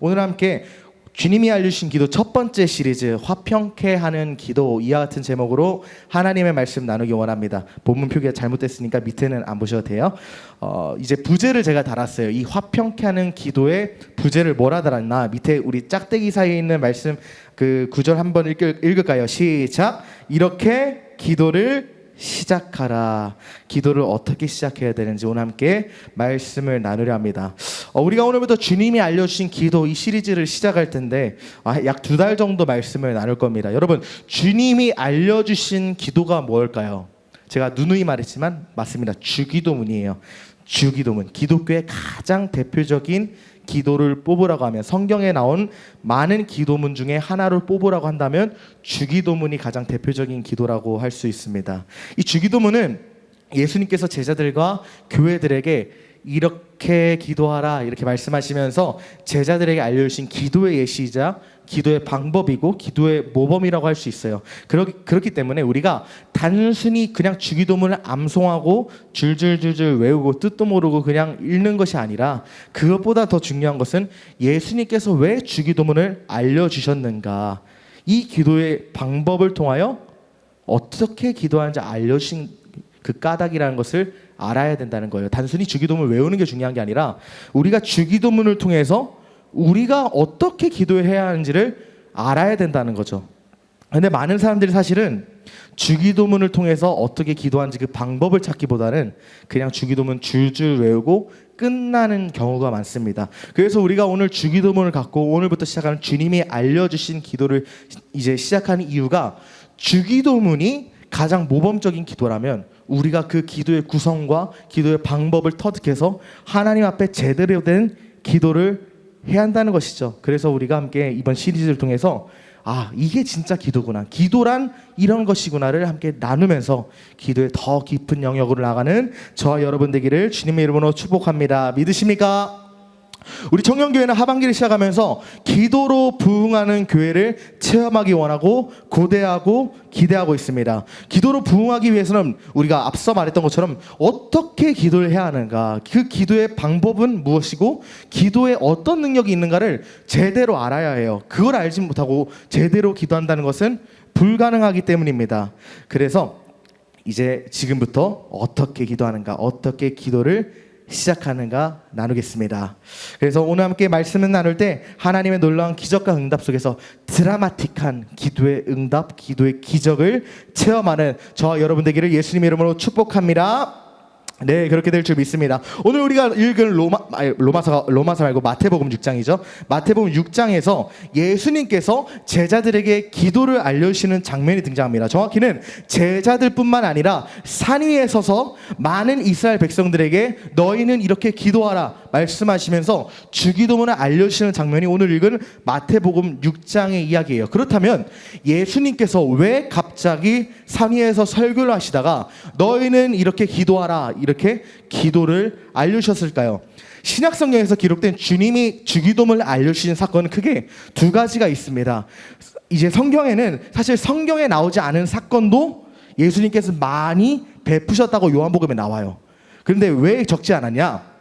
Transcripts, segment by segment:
오늘 함께 주님이 알려주신 기도 첫 번째 시리즈 화평케 하는 기도, 이와 같은 제목으로 하나님의 말씀 나누기 원합니다. 본문 표기가 잘못됐으니까 밑에는 안 보셔도 돼요. 이제 부제를 제가 달았어요. 이 화평케 하는 기도의 부제를 뭐라 달았나, 밑에 우리 짝대기 사이에 있는 말씀 그 구절 한번 읽을까요? 시작. 이렇게 기도를 시작하라. 기도를 어떻게 시작해야 되는지 오늘 함께 말씀을 나누려 합니다. 우리가 오늘부터 주님이 알려주신 기도 이 시리즈를 시작할 텐데 약 2달 정도 말씀을 나눌 겁니다. 여러분, 주님이 알려주신 기도가 뭘까요? 제가 누누이 말했지만 맞습니다. 주기도문이에요. 주기도문. 기독교의 가장 대표적인 기도를 뽑으라고 하면, 성경에 나온 많은 기도문 중에 하나를 뽑으라고 한다면 주기도문이 가장 대표적인 기도라고 할 수 있습니다. 이 주기도문은 예수님께서 제자들과 교회들에게 이렇게 기도하라 이렇게 말씀하시면서 제자들에게 알려주신 기도의 예시이자 기도의 방법이고 기도의 모범이라고 할 수 있어요. 그렇기 때문에 우리가 단순히 그냥 주기도문을 암송하고 줄줄줄줄 외우고 뜻도 모르고 그냥 읽는 것이 아니라, 그것보다 더 중요한 것은 예수님께서 왜 주기도문을 알려주셨는가, 이 기도의 방법을 통하여 어떻게 기도하는지 알려주신 그 까닭이라는 것을 알아야 된다는 거예요. 단순히 주기도문을 외우는 게 중요한 게 아니라 우리가 주기도문을 통해서 우리가 어떻게 기도해야 하는지를 알아야 된다는 거죠. 근데 많은 사람들이 사실은 주기도문을 통해서 어떻게 기도하는지 그 방법을 찾기보다는 그냥 주기도문 줄줄 외우고 끝나는 경우가 많습니다. 그래서 우리가 오늘 주기도문을 갖고 오늘부터 시작하는 주님이 알려주신 기도를 이제 시작하는 이유가, 주기도문이 가장 모범적인 기도라면 우리가 그 기도의 구성과 기도의 방법을 터득해서 하나님 앞에 제대로 된 기도를 해야 한다는 것이죠. 그래서 우리가 함께 이번 시리즈를 통해서 이게 진짜 기도구나, 기도란 이런 것이구나를 함께 나누면서 기도의 더 깊은 영역으로 나가는 저와 여러분 되기를 주님의 이름으로 축복합니다. 믿으십니까? 우리 청년교회는 하반기를 시작하면서 기도로 부흥하는 교회를 체험하기 원하고 고대하고 기대하고 있습니다. 기도로 부흥하기 위해서는 우리가 앞서 말했던 것처럼 어떻게 기도를 해야 하는가, 그 기도의 방법은 무엇이고 기도에 어떤 능력이 있는가를 제대로 알아야 해요. 그걸 알지 못하고 제대로 기도한다는 것은 불가능하기 때문입니다. 그래서 이제 지금부터 어떻게 기도하는가, 어떻게 기도를 시작하는가 나누겠습니다. 그래서 오늘 함께 말씀을 나눌 때 하나님의 놀라운 기적과 응답 속에서 드라마틱한 기도의 응답, 기도의 기적을 체험하는 저와 여러분 되기를 예수님의 이름으로 축복합니다. 네, 그렇게 될 줄 믿습니다. 오늘 우리가 읽은 로마서 말고 마태복음 6장이죠. 마태복음 6장에서 예수님께서 제자들에게 기도를 알려주시는 장면이 등장합니다. 정확히는 제자들뿐만 아니라 산 위에 서서 많은 이스라엘 백성들에게 너희는 이렇게 기도하라 말씀하시면서 주기도문을 알려주시는 장면이 오늘 읽은 마태복음 6장의 이야기예요. 그렇다면 예수님께서 왜 갑자기 산 위에서 설교를 하시다가 너희는 이렇게 기도하라 이렇게 기도를 알려주셨을까요? 신약 성경에서 기록된 주님이 주기도문을 알려주신 사건은 크게 2가지가 있습니다. 이제 성경에는 사실 성경에 나오지 않은 사건도 예수님께서 많이 베푸셨다고 요한복음에 나와요. 그런데 왜 적지 않았냐?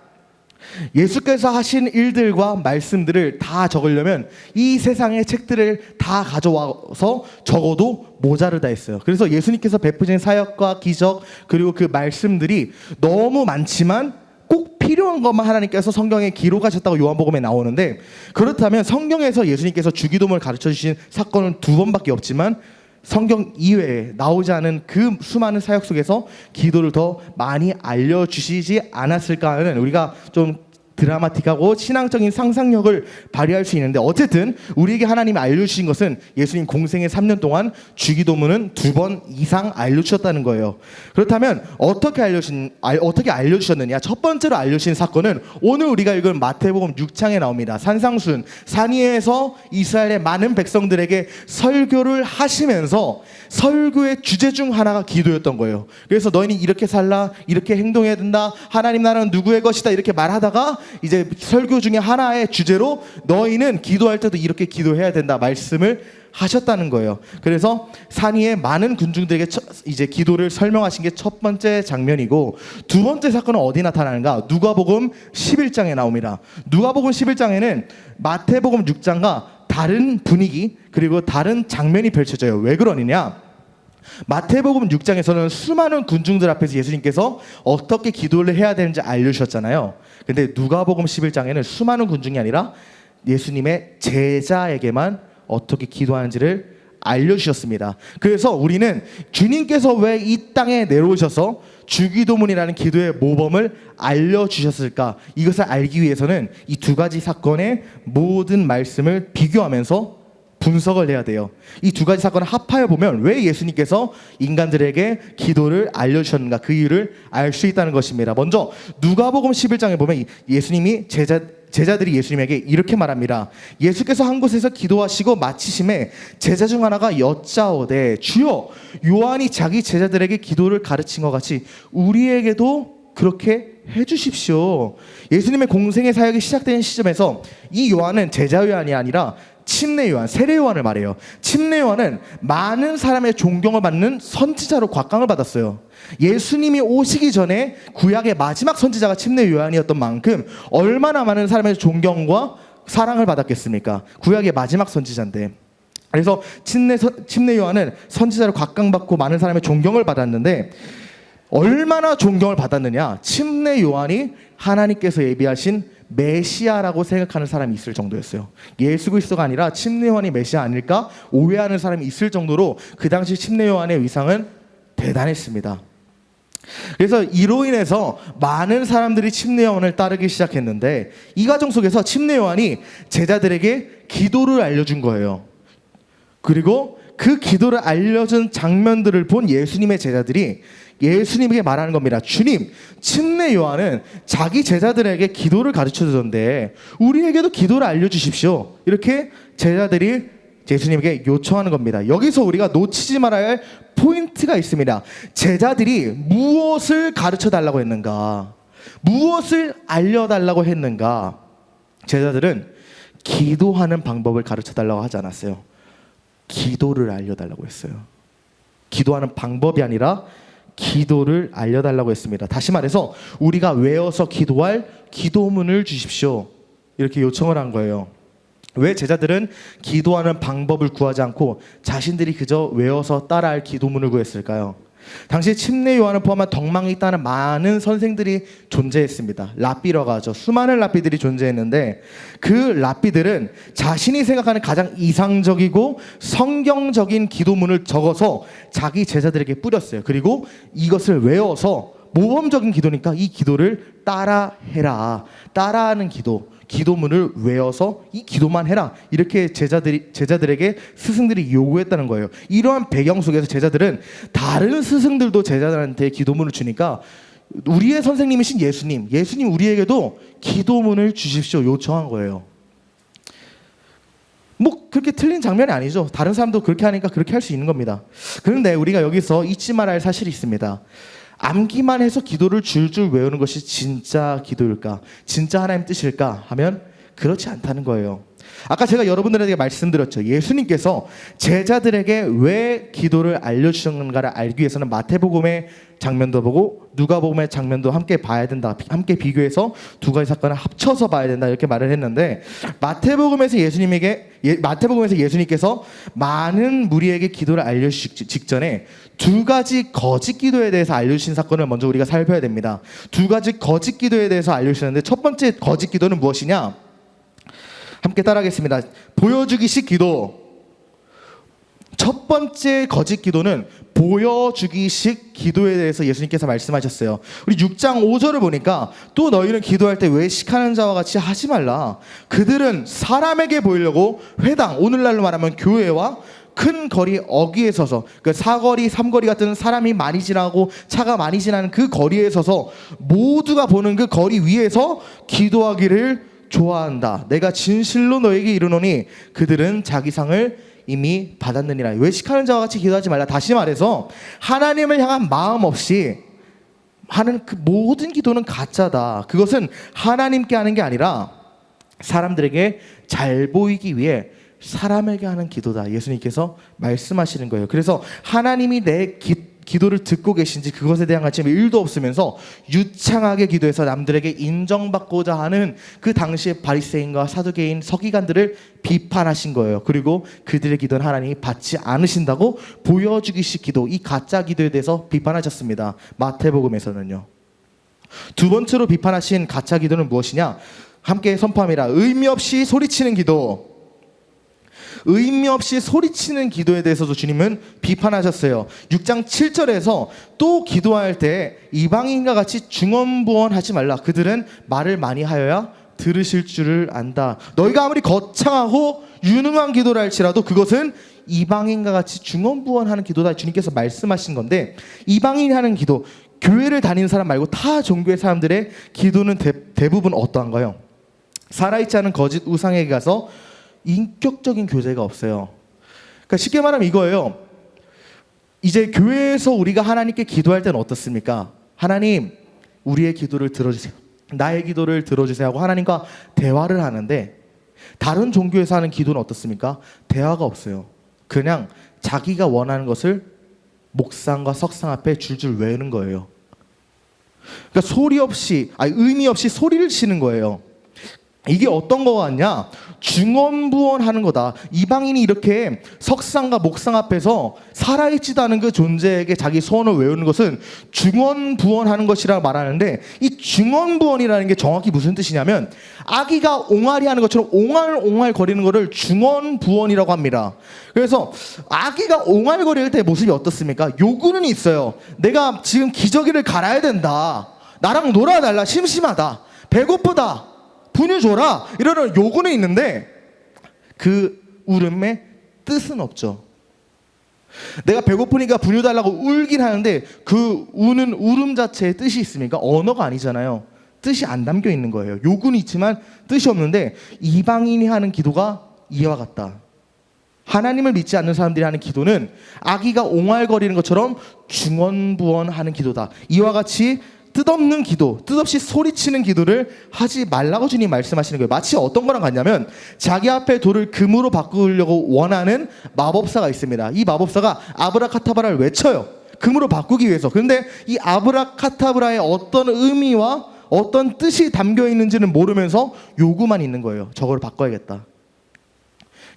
예수께서 하신 일들과 말씀들을 다 적으려면 이 세상의 책들을 다 가져와서 적어도 모자르다 했어요. 그래서 예수님께서 베푸신 사역과 기적 그리고 그 말씀들이 너무 많지만 꼭 필요한 것만 하나님께서 성경에 기록하셨다고 요한복음에 나오는데, 그렇다면 성경에서 예수님께서 주기도문을 가르쳐주신 사건은 2번밖에 없지만 성경 이외에 나오지 않은 그 수많은 사역 속에서 기도를 더 많이 알려주시지 않았을까 하는, 우리가 좀 드라마틱하고 신앙적인 상상력을 발휘할 수 있는데, 어쨌든 우리에게 하나님이 알려주신 것은 예수님 공생의 3년 동안 주기도문은 2번 이상 알려주셨다는 거예요. 그렇다면 어떻게 알려주셨느냐? 첫 번째로 알려주신 사건은 오늘 우리가 읽은 마태복음 6장에 나옵니다. 산상순, 산 위에서 이스라엘의 많은 백성들에게 설교를 하시면서 설교의 주제 중 하나가 기도였던 거예요. 그래서 너희는 이렇게 살라, 이렇게 행동해야 된다, 하나님 나라는 누구의 것이다 이렇게 말하다가 이제 설교 중에 하나의 주제로 너희는 기도할 때도 이렇게 기도해야 된다 말씀을 하셨다는 거예요. 그래서 산 위에 많은 군중들에게 이제 기도를 설명하신 게 첫 번째 장면이고, 두 번째 사건은 어디 나타나는가? 누가복음 11장에 나옵니다. 누가복음 11장에는 마태복음 6장과 다른 분위기 그리고 다른 장면이 펼쳐져요. 왜 그러느냐? 마태복음 6장에서는 수많은 군중들 앞에서 예수님께서 어떻게 기도를 해야 되는지 알려주셨잖아요. 근데 누가복음 11장에는 수많은 군중이 아니라 예수님의 제자에게만 어떻게 기도하는지를 알려주셨습니다. 그래서 우리는 주님께서 왜 이 땅에 내려오셔서 주기도문이라는 기도의 모범을 알려주셨을까? 이것을 알기 위해서는 이 두 가지 사건의 모든 말씀을 비교하면서 분석을 해야 돼요. 이 두 가지 사건을 합하여 보면 왜 예수님께서 인간들에게 기도를 알려주셨는가, 그 이유를 알 수 있다는 것입니다. 먼저 누가복음 11장에 보면 예수님이 제자들이 예수님에게 이렇게 말합니다. 예수께서 한 곳에서 기도하시고 마치심에 제자 중 하나가 여짜오되 주여, 요한이 자기 제자들에게 기도를 가르친 것 같이 우리에게도 그렇게 해주십시오. 예수님의 공생의 사역이 시작되는 시점에서 이 요한은 제자 요한이 아니라 침례 요한, 세례 요한을 말해요. 침례 요한은 많은 사람의 존경을 받는 선지자로 곽강을 받았어요. 예수님이 오시기 전에 구약의 마지막 선지자가 침례 요한이었던 만큼 얼마나 많은 사람의 존경과 사랑을 받았겠습니까? 구약의 마지막 선지자인데. 그래서 침례 요한은 선지자로 곽강받고 많은 사람의 존경을 받았는데, 얼마나 존경을 받았느냐? 침례 요한이 하나님께서 예비하신 메시아라고 생각하는 사람이 있을 정도였어요. 예수 그리스도가 아니라 침례 요한이 메시아 아닐까 오해하는 사람이 있을 정도로 그 당시 침례 요한의 위상은 대단했습니다. 그래서 이로 인해서 많은 사람들이 침례 요한을 따르기 시작했는데, 이 과정 속에서 침례 요한이 제자들에게 기도를 알려준 거예요. 그리고 그 기도를 알려준 장면들을 본 예수님의 제자들이 예수님에게 말하는 겁니다. 주님, 침례 요한은 자기 제자들에게 기도를 가르쳐 주던데 우리에게도 기도를 알려주십시오. 이렇게 제자들이 예수님에게 요청하는 겁니다. 여기서 우리가 놓치지 말아야 할 포인트가 있습니다. 제자들이 무엇을 가르쳐 달라고 했는가? 무엇을 알려달라고 했는가? 제자들은 기도하는 방법을 가르쳐 달라고 하지 않았어요. 기도를 알려달라고 했어요. 기도하는 방법이 아니라 기도를 알려달라고 했습니다. 다시 말해서 우리가 외워서 기도할 기도문을 주십시오. 이렇게 요청을 한 거예요. 왜 제자들은 기도하는 방법을 구하지 않고 자신들이 그저 외워서 따라할 기도문을 구했을까요? 당시 침례 요한을 포함한 덕망이 있다는 많은 선생들이 존재했습니다. 랍비라고 하죠. 수많은 랍비들이 존재했는데 그 랍비들은 자신이 생각하는 가장 이상적이고 성경적인 기도문을 적어서 자기 제자들에게 뿌렸어요. 그리고 이것을 외워서 모범적인 기도니까 이 기도를 따라해라. 따라하는 기도문을 외워서 이 기도만 해라. 이렇게 제자들에게 스승들이 요구했다는 거예요. 이러한 배경 속에서 제자들은 다른 스승들도 제자들한테 기도문을 주니까 우리의 선생님이신 예수님 우리에게도 기도문을 주십시오 요청한 거예요. 뭐 그렇게 틀린 장면이 아니죠. 다른 사람도 그렇게 하니까 그렇게 할 수 있는 겁니다. 그런데 우리가 여기서 잊지 말아야 할 사실이 있습니다. 암기만 해서 기도를 줄줄 외우는 것이 진짜 기도일까? 진짜 하나님 뜻일까? 하면 그렇지 않다는 거예요. 아까 제가 여러분들에게 말씀드렸죠. 예수님께서 제자들에게 왜 기도를 알려주셨는가를 알기 위해서는 마태복음의 장면도 보고 누가복음의 장면도 함께 봐야 된다. 함께 비교해서 두 가지 사건을 합쳐서 봐야 된다. 이렇게 말을 했는데 마태복음에서 예수님께서 많은 무리에게 기도를 알려주시기 직전에 두 가지 거짓 기도에 대해서 알려주신 사건을 먼저 우리가 살펴야 됩니다. 두 가지 거짓 기도에 대해서 알려주셨는데 첫 번째 거짓 기도는 무엇이냐? 함께 따라하겠습니다. 보여주기식 기도. 첫 번째 거짓 기도는 보여주기식 기도에 대해서 예수님께서 말씀하셨어요. 우리 6장 5절을 보니까 또 너희는 기도할 때 외식하는 자와 같이 하지 말라. 그들은 사람에게 보이려고 회당, 오늘날로 말하면 교회와 큰 거리 어귀에 서서, 그 사거리, 삼거리 같은 사람이 많이 지나고 차가 많이 지나는 그 거리에 서서 모두가 보는 그 거리 위에서 기도하기를 좋아한다. 내가 진실로 너에게 이르노니 그들은 자기 상을 이미 받았느니라. 외식하는 자와 같이 기도하지 말라. 다시 말해서 하나님을 향한 마음 없이 하는 그 모든 기도는 가짜다. 그것은 하나님께 하는 게 아니라 사람들에게 잘 보이기 위해 사람에게 하는 기도다. 예수님께서 말씀하시는 거예요. 그래서 하나님이 내 기도를 듣고 계신지 그것에 대한 관심이 1도 없으면서 유창하게 기도해서 남들에게 인정받고자 하는 그 당시의 바리새인과 사두개인 서기관들을 비판하신 거예요. 그리고 그들의 기도는 하나님이 받지 않으신다고 보여주기식 기도, 이 가짜 기도에 대해서 비판하셨습니다. 마태복음에서는요. 두 번째로 비판하신 가짜 기도는 무엇이냐? 함께 선포합니다. 의미 없이 소리치는 기도. 의미 없이 소리치는 기도에 대해서도 주님은 비판하셨어요. 6장 7절에서 또 기도할 때 이방인과 같이 중언부언하지 말라. 그들은 말을 많이 하여야 들으실 줄을 안다. 너희가 아무리 거창하고 유능한 기도를 할지라도 그것은 이방인과 같이 중언부언하는 기도다. 주님께서 말씀하신 건데, 이방인이 하는 기도, 교회를 다니는 사람 말고 타 종교의 사람들의 기도는 대부분 어떠한가요? 살아있지 않은 거짓 우상에게 가서 인격적인 교제가 없어요. 그러니까 쉽게 말하면 이거예요. 이제 교회에서 우리가 하나님께 기도할 때는 어떻습니까? 하나님, 우리의 기도를 들어주세요. 나의 기도를 들어주세요 하고 하나님과 대화를 하는데, 다른 종교에서 하는 기도는 어떻습니까? 대화가 없어요. 그냥 자기가 원하는 것을 목상과 석상 앞에 줄줄 외우는 거예요. 그러니까 의미 없이 소리를 치는 거예요. 이게 어떤 거 같냐? 중언부언하는 거다. 이방인이 이렇게 석상과 목상 앞에서 살아있지도 않은 그 존재에게 자기 소원을 외우는 것은 중언부언하는 것이라고 말하는데, 이 중언부언이라는 게 정확히 무슨 뜻이냐면 아기가 옹알이 하는 것처럼 옹알옹알 거리는 것을 중언부언이라고 합니다. 그래서 아기가 옹알거릴 때 모습이 어떻습니까? 요구는 있어요. 내가 지금 기저귀를 갈아야 된다. 나랑 놀아달라. 심심하다. 배고프다. 분유 줘라. 이러는 요구는 있는데 그 울음의 뜻은 없죠. 내가 배고프니까 분유 달라고 울긴 하는데 그 우는 울음 자체에 뜻이 있습니까? 언어가 아니잖아요. 뜻이 안 담겨 있는 거예요. 요구는 있지만 뜻이 없는데, 이방인이 하는 기도가 이와 같다. 하나님을 믿지 않는 사람들이 하는 기도는 아기가 옹알거리는 것처럼 중언부언하는 기도다. 이와 같이 뜻없는 기도, 뜻없이 소리치는 기도를 하지 말라고 주님 말씀하시는 거예요. 마치 어떤 거랑 같냐면 자기 앞에 돌을 금으로 바꾸려고 원하는 마법사가 있습니다. 이 마법사가 아브라카타브라를 외쳐요. 금으로 바꾸기 위해서. 그런데 이 아브라카타브라의 어떤 의미와 어떤 뜻이 담겨 있는지는 모르면서 요구만 있는 거예요. 저걸 바꿔야겠다.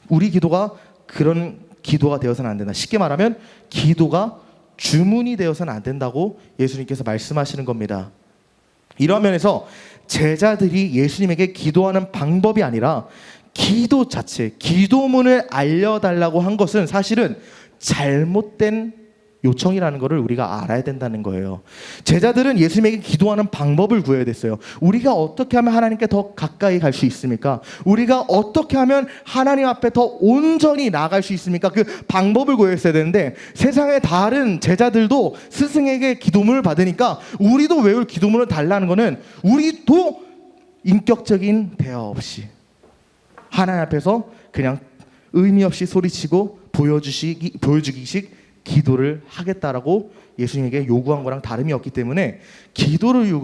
우리 기도가 그런 기도가 되어서는 안 된다. 쉽게 말하면 기도가 주문이 되어서는 안 된다고 예수님께서 말씀하시는 겁니다. 이런 면에서 제자들이 예수님에게 기도하는 방법이 아니라 기도 자체, 기도문을 알려달라고 한 것은 사실은 잘못된 요청이라는 것을 우리가 알아야 된다는 거예요. 제자들은 예수님에게 기도하는 방법을 구해야 됐어요. 우리가 어떻게 하면 하나님께 더 가까이 갈 수 있습니까? 우리가 어떻게 하면 하나님 앞에 더 온전히 나아갈 수 있습니까? 그 방법을 구했어야 되는데, 세상의 다른 제자들도 스승에게 기도문을 받으니까 우리도 외울 기도문을 달라는 것은 우리도 인격적인 대화 없이 하나님 앞에서 그냥 의미 없이 소리치고 보여주기식 기도를 하겠다라고 예수님에게 요구한 거랑 다름이 없기 때문에 기도하는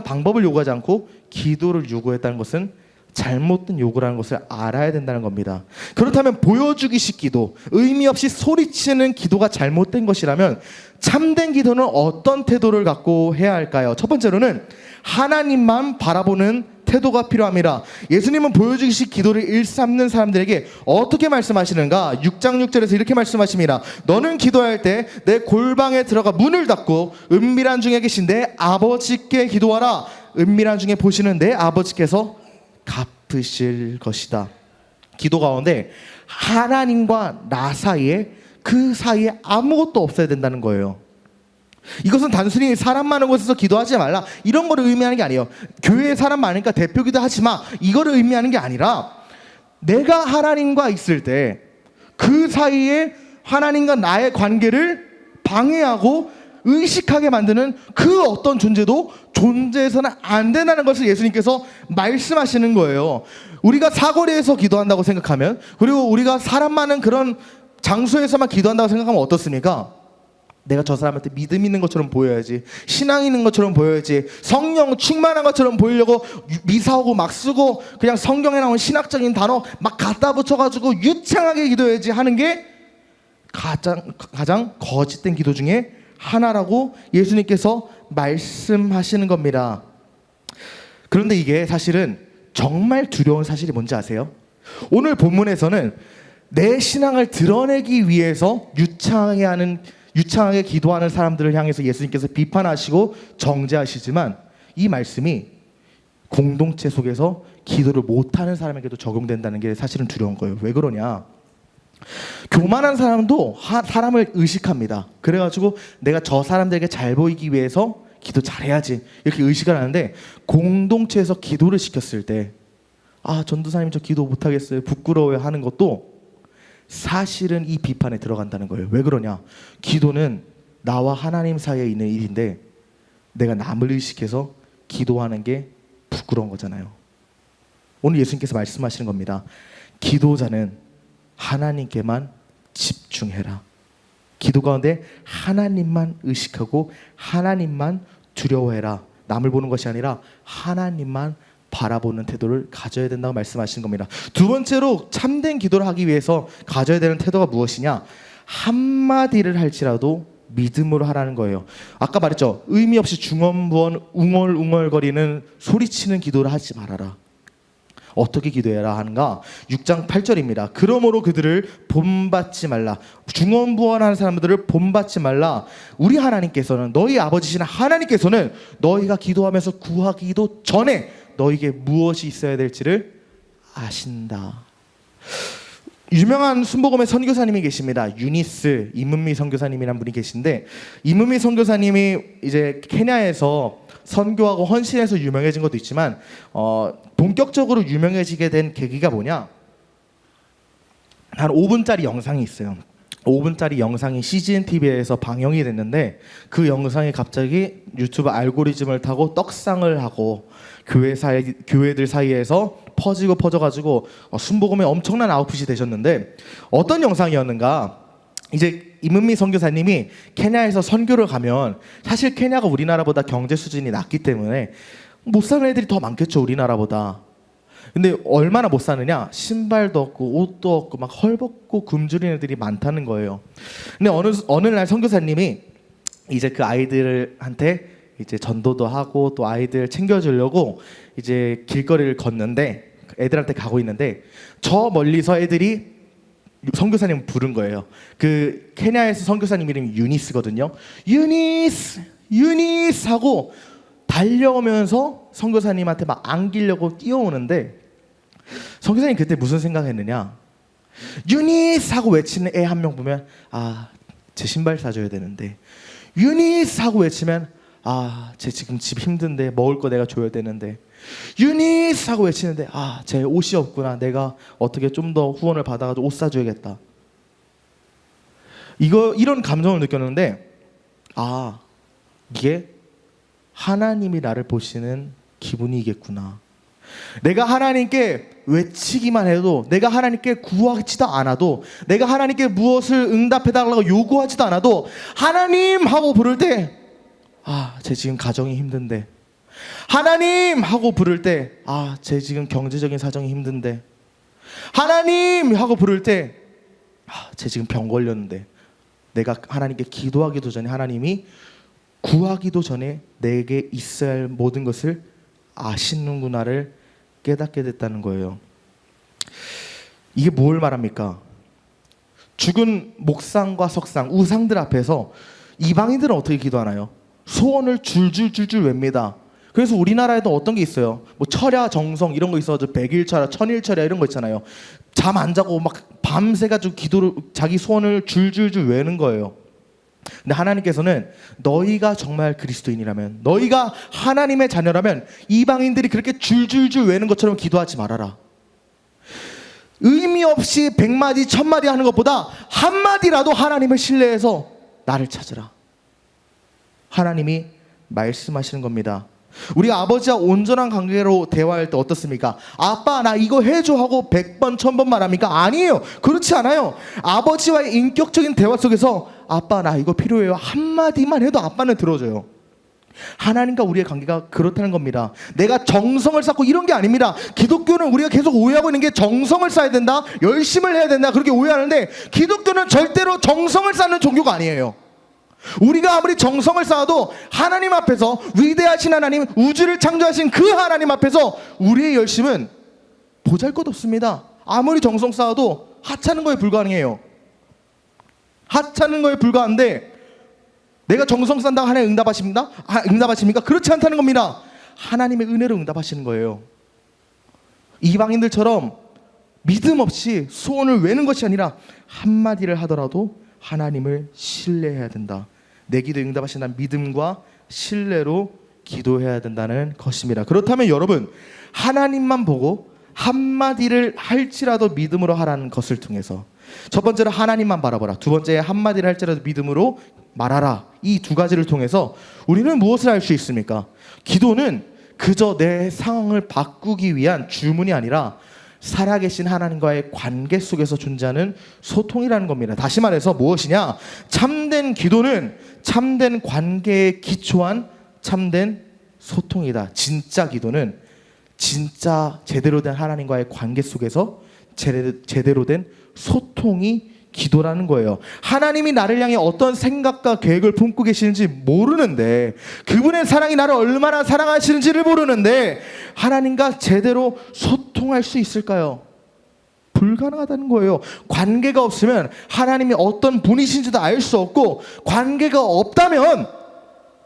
방법을 요구하지 않고 기도를 요구했다는 것은 잘못된 요구라는 것을 알아야 된다는 겁니다. 그렇다면 보여주기식 기도, 의미 없이 소리치는 기도가 잘못된 것이라면 참된 기도는 어떤 태도를 갖고 해야 할까요? 첫 번째로는 하나님만 바라보는 태도가 필요합니다. 예수님은 보여주기식 기도를 일삼는 사람들에게 어떻게 말씀하시는가? 6장 6절에서 이렇게 말씀하십니다. 너는 기도할 때 내 골방에 들어가 문을 닫고 은밀한 중에 계신 내 아버지께 기도하라. 은밀한 중에 보시는 내 아버지께서 갚으실 것이다. 기도 가운데 하나님과 나 사이에, 그 사이에 아무것도 없어야 된다는 거예요. 이것은 단순히 사람 많은 곳에서 기도하지 말라 이런 거를 의미하는 게 아니에요. 교회에 사람 많으니까 대표 기도하지 마 이거를 의미하는 게 아니라, 내가 하나님과 있을 때 그 사이에 하나님과 나의 관계를 방해하고 의식하게 만드는 그 어떤 존재도 존재해서는 안 된다는 것을 예수님께서 말씀하시는 거예요. 우리가 사거리에서 기도한다고 생각하면, 그리고 우리가 사람 많은 그런 장소에서만 기도한다고 생각하면 어떻습니까? 내가 저 사람한테 믿음 있는 것처럼 보여야지, 신앙 있는 것처럼 보여야지, 성령 충만한 것처럼 보이려고 미사오고 막 쓰고 그냥 성경에 나온 신학적인 단어 막 갖다 붙여가지고 유창하게 기도해야지 하는 게 가장 거짓된 기도 중에 하나라고 예수님께서 말씀하시는 겁니다. 그런데 이게 사실은 정말 두려운 사실이 뭔지 아세요? 오늘 본문에서는 내 신앙을 드러내기 위해서 유창하게 기도하는 사람들을 향해서 예수님께서 비판하시고 정죄하시지만, 이 말씀이 공동체 속에서 기도를 못하는 사람에게도 적용된다는 게 사실은 두려운 거예요. 왜 그러냐? 교만한 사람도 사람을 의식합니다. 그래가지고 내가 저 사람들에게 잘 보이기 위해서 기도 잘해야지 이렇게 의식을 하는데, 공동체에서 기도를 시켰을 때 전도사님 저 기도 못하겠어요, 부끄러워요 하는 것도 사실은 이 비판에 들어간다는 거예요. 왜 그러냐? 기도는 나와 하나님 사이에 있는 일인데 내가 남을 의식해서 기도하는 게 부끄러운 거잖아요. 오늘 예수님께서 말씀하시는 겁니다. 기도자는 하나님께만 집중해라. 기도 가운데 하나님만 의식하고 하나님만 두려워해라. 남을 보는 것이 아니라 하나님만 바라보는 태도를 가져야 된다고 말씀하시는 겁니다. 두 번째로 참된 기도를 하기 위해서 가져야 되는 태도가 무엇이냐? 한마디를 할지라도 믿음으로 하라는 거예요. 아까 말했죠. 의미 없이 중언부언 웅얼웅얼거리는 소리치는 기도를 하지 말아라. 어떻게 기도해라 하는가? 6장 8절입니다. 그러므로 그들을 본받지 말라. 중언부언하는 사람들을 본받지 말라. 우리 하나님께서는, 너희 아버지신 하나님께서는 너희가 기도하면서 구하기도 전에 너희에게 무엇이 있어야 될지를 아신다. 유명한 순복음의 선교사님이 계십니다. 유니스 이문미 선교사님이라는 분이 계신데, 이문미 선교사님이 이제 케냐에서 선교하고 헌신해서 유명해진 것도 있지만 본격적으로 유명해지게 된 계기가 뭐냐? 한 5분짜리 영상이 있어요. 5분짜리 영상이 CGN TV에서 방영이 됐는데, 그 영상이 갑자기 유튜브 알고리즘을 타고 떡상을 하고 교회들 사이에서 퍼져가지고 순복음에 엄청난 아웃풋이 되셨는데, 어떤 영상이었는가? 이제 이문미 선교사님이 케냐에서 선교를 가면, 사실 케냐가 우리나라보다 경제 수준이 낮기 때문에 못 사는 애들이 더 많겠죠, 우리나라보다. 근데 얼마나 못 사느냐? 신발도 없고 옷도 없고 막 헐벗고 굶주린 애들이 많다는 거예요. 근데 어느 날 선교사님이 이제 그 아이들한테 이제 전도도 하고 또 아이들 챙겨주려고 이제 길거리를 걷는데, 애들한테 가고 있는데 저 멀리서 애들이 선교사님 부른 거예요. 그 케냐에서 선교사님 이름이 유니스거든요. 유니스 하고 달려오면서 선교사님한테 막 안기려고 뛰어오는데, 선교사님 그때 무슨 생각했느냐? 유니스 하고 외치는 애 한 명 보면 제 신발 사줘야 되는데, 유니스 하고 외치면 쟤 지금 집 힘든데 먹을 거 내가 줘야 되는데, 유니스 하고 외치는데 쟤 옷이 없구나, 내가 어떻게 좀 더 후원을 받아가지고 옷 사줘야겠다. 이런 감정을 느꼈는데, 이게 하나님이 나를 보시는 기분이겠구나. 내가 하나님께 외치기만 해도, 내가 하나님께 구하지도 않아도, 내가 하나님께 무엇을 응답해달라고 요구하지도 않아도 하나님 하고 부를 때 쟤 지금 가정이 힘든데, 하나님 하고 부를 때 쟤 지금 경제적인 사정이 힘든데, 하나님 하고 부를 때 쟤 지금 병 걸렸는데, 내가 하나님께 기도하기도 전에 하나님이 구하기도 전에 내게 있어야 할 모든 것을 아시는구나를 깨닫게 됐다는 거예요. 이게 뭘 말합니까? 죽은 목상과 석상, 우상들 앞에서 이방인들은 어떻게 기도하나요? 소원을 줄줄줄줄 웹니다. 그래서 우리나라에도 어떤 게 있어요? 뭐 철야 정성 이런 거 있어가지고 100일철야, 1000일철야 이런 거 있잖아요. 잠 안 자고 막 밤새 가지고 기도를, 자기 소원을 줄줄줄 외는 거예요. 근데 하나님께서는 너희가 정말 그리스도인이라면, 너희가 하나님의 자녀라면 이방인들이 그렇게 줄줄줄 외는 것처럼 기도하지 말아라. 의미 없이 100마디 1000마디 하는 것보다 한마디라도 하나님을 신뢰해서 나를 찾으라. 하나님이 말씀하시는 겁니다. 우리 아버지와 온전한 관계로 대화할 때 어떻습니까? 아빠 나 이거 해줘 하고 100번 1000번 말합니까? 아니에요. 그렇지 않아요. 아버지와의 인격적인 대화 속에서 아빠 나 이거 필요해요 한마디만 해도 아빠는 들어줘요. 하나님과 우리의 관계가 그렇다는 겁니다. 내가 정성을 쌓고 이런 게 아닙니다. 기독교는 우리가 계속 오해하고 있는 게 정성을 쌓아야 된다, 열심을 해야 된다, 그렇게 오해하는데 기독교는 절대로 정성을 쌓는 종교가 아니에요. 우리가 아무리 정성을 쌓아도 하나님 앞에서, 위대하신 하나님, 우주를 창조하신 그 하나님 앞에서 우리의 열심은 보잘것없습니다. 아무리 정성 쌓아도 하찮은 거에 불과해요. 하찮은 거에 불과한데 내가 정성 쌓는다고 하나님 응답하십니까? 응답하십니까? 그렇지 않다는 겁니다. 하나님의 은혜로 응답하시는 거예요. 이방인들처럼 믿음 없이 소원을 외는 것이 아니라 한마디를 하더라도 하나님을 신뢰해야 된다. 내 기도에 응답하신다는 믿음과 신뢰로 기도해야 된다는 것입니다. 그렇다면 여러분, 하나님만 보고 한마디를 할지라도 믿음으로 하라는 것을 통해서, 첫 번째로 하나님만 바라보라, 두 번째 한마디를 할지라도 믿음으로 말하라, 이 두 가지를 통해서 우리는 무엇을 할 수 있습니까? 기도는 그저 내 상황을 바꾸기 위한 주문이 아니라 살아계신 하나님과의 관계 속에서 존재하는 소통이라는 겁니다. 다시 말해서 무엇이냐? 참된 기도는 참된 관계에 기초한 참된 소통이다. 진짜 기도는 진짜 제대로 된 하나님과의 관계 속에서 제대로 된 소통이 기도라는 거예요. 하나님이 나를 향해 어떤 생각과 계획을 품고 계시는지 모르는데, 그분의 사랑이 나를 얼마나 사랑하시는지를 모르는데 하나님과 제대로 소통할 수 있을까요? 불가능하다는 거예요. 관계가 없으면 하나님이 어떤 분이신지도 알 수 없고, 관계가 없다면,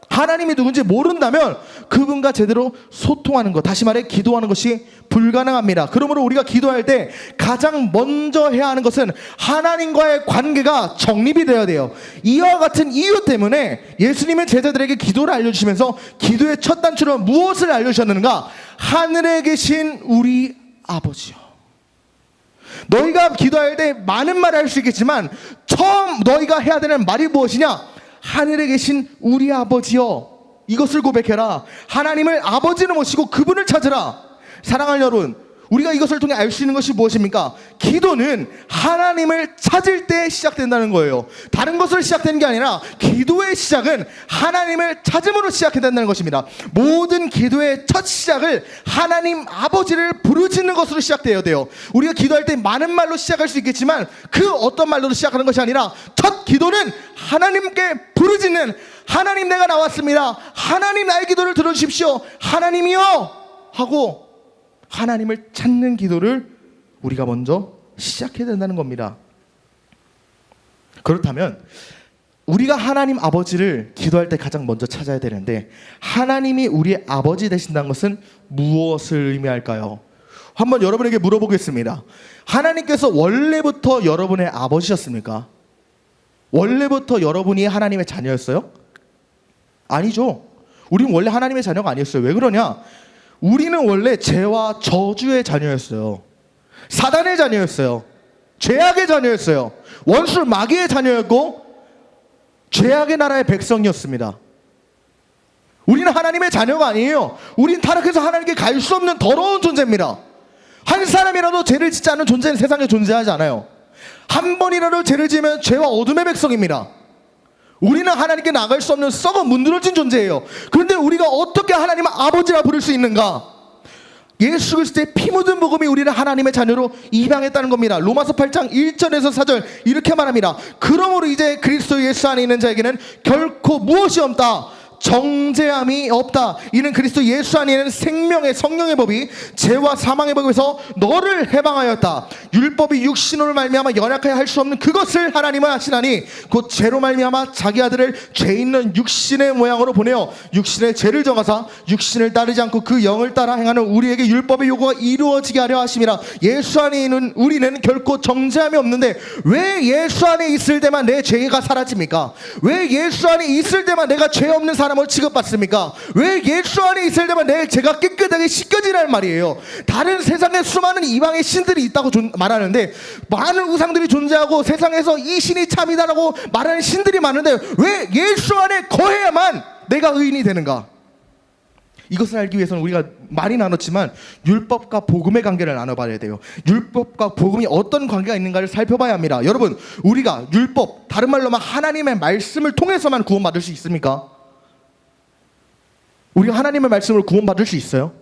하나님이 누군지 모른다면 그분과 제대로 소통하는 것, 다시 말해 기도하는 것이 불가능합니다. 그러므로 우리가 기도할 때 가장 먼저 해야 하는 것은 하나님과의 관계가 정립이 되어야 돼요. 이와 같은 이유 때문에 예수님은 제자들에게 기도를 알려주시면서 기도의 첫 단추는 무엇을 알려주셨는가? 하늘에 계신 우리 아버지요. 너희가 기도할 때 많은 말을 할 수 있겠지만 처음 너희가 해야 되는 말이 무엇이냐? 하늘에 계신 우리 아버지여, 이것을 고백해라. 하나님을 아버지로 모시고 그분을 찾으라. 사랑하는 여러분, 우리가 이것을 통해 알 수 있는 것이 무엇입니까? 기도는 하나님을 찾을 때 시작된다는 거예요. 다른 것으로 시작되는 게 아니라 기도의 시작은 하나님을 찾음으로 시작해야 된다는 것입니다. 모든 기도의 첫 시작을 하나님 아버지를 부르짖는 것으로 시작되어야 돼요. 우리가 기도할 때 많은 말로 시작할 수 있겠지만 그 어떤 말로도 시작하는 것이 아니라 첫 기도는 하나님께 부르짖는, 하나님 내가 나왔습니다, 하나님 나의 기도를 들어주십시오, 하나님이요 하고 하나님을 찾는 기도를 우리가 먼저 시작해야 된다는 겁니다. 그렇다면 우리가 하나님 아버지를 기도할 때 가장 먼저 찾아야 되는데, 하나님이 우리의 아버지 되신다는 것은 무엇을 의미할까요? 한번 여러분에게 물어보겠습니다. 하나님께서 원래부터 여러분의 아버지셨습니까? 원래부터 여러분이 하나님의 자녀였어요? 아니죠. 우리는 원래 하나님의 자녀가 아니었어요. 왜 그러냐? 우리는 원래 죄와 저주의 자녀였어요. 사단의 자녀였어요. 죄악의 자녀였어요. 원수 마귀의 자녀였고 죄악의 나라의 백성이었습니다. 우리는 하나님의 자녀가 아니에요. 우린 타락해서 하나님께 갈 수 없는 더러운 존재입니다. 한 사람이라도 죄를 짓지 않는 존재는 세상에 존재하지 않아요. 한 번이라도 죄를 지으면 죄와 어둠의 백성입니다. 우리는 하나님께 나갈 수 없는 썩어 문드러진 존재예요. 그런데 우리가 어떻게 하나님을 아버지라 부를 수 있는가? 예수 그리스도의 피 묻은 복음이 우리를 하나님의 자녀로 입양했다는 겁니다. 로마서 8장 1절에서 4절 이렇게 말합니다. 그러므로 이제 그리스도 예수 안에 있는 자에게는 결코 무엇이 없다, 정죄함이 없다. 이는 그리스도 예수 안에 있는 생명의 성령의 법이 죄와 사망의 법에서 너를 해방하였다. 율법이 육신으로 말미암아 연약하여 할 수 없는 그것을 하나님은 하시나니 곧 죄로 말미암아 자기 아들을 죄 있는 육신의 모양으로 보내어 육신의 죄를 정하사 육신을 따르지 않고 그 영을 따라 행하는 우리에게 율법의 요구가 이루어지게 하려 하심이라. 예수 안에 있는 우리는 결코 정죄함이 없는데 왜 예수 안에 있을 때만 내 죄가 사라집니까? 왜 예수 안에 있을 때만 내가 죄 없는 사람을 취급받습니까? 왜 예수 안에 있을 때만 내 죄가 깨끗하게 씻겨지란 말이에요. 다른 세상에 수많은 이방의 신들이 있다고 말하는데, 많은 우상들이 존재하고 세상에서 이 신이 참이다라고 말하는 신들이 많은데 왜 예수 안에 거해야만 내가 의인이 되는가? 이것을 알기 위해서는 우리가 많이 나눴지만 율법과 복음의 관계를 나눠봐야 돼요. 율법과 복음이 어떤 관계가 있는가를 살펴봐야 합니다. 여러분, 우리가 율법, 다른 말로 하면 하나님의 말씀을 통해서만 구원받을 수 있습니까? 우리가 하나님의 말씀으로 구원받을 수 있어요?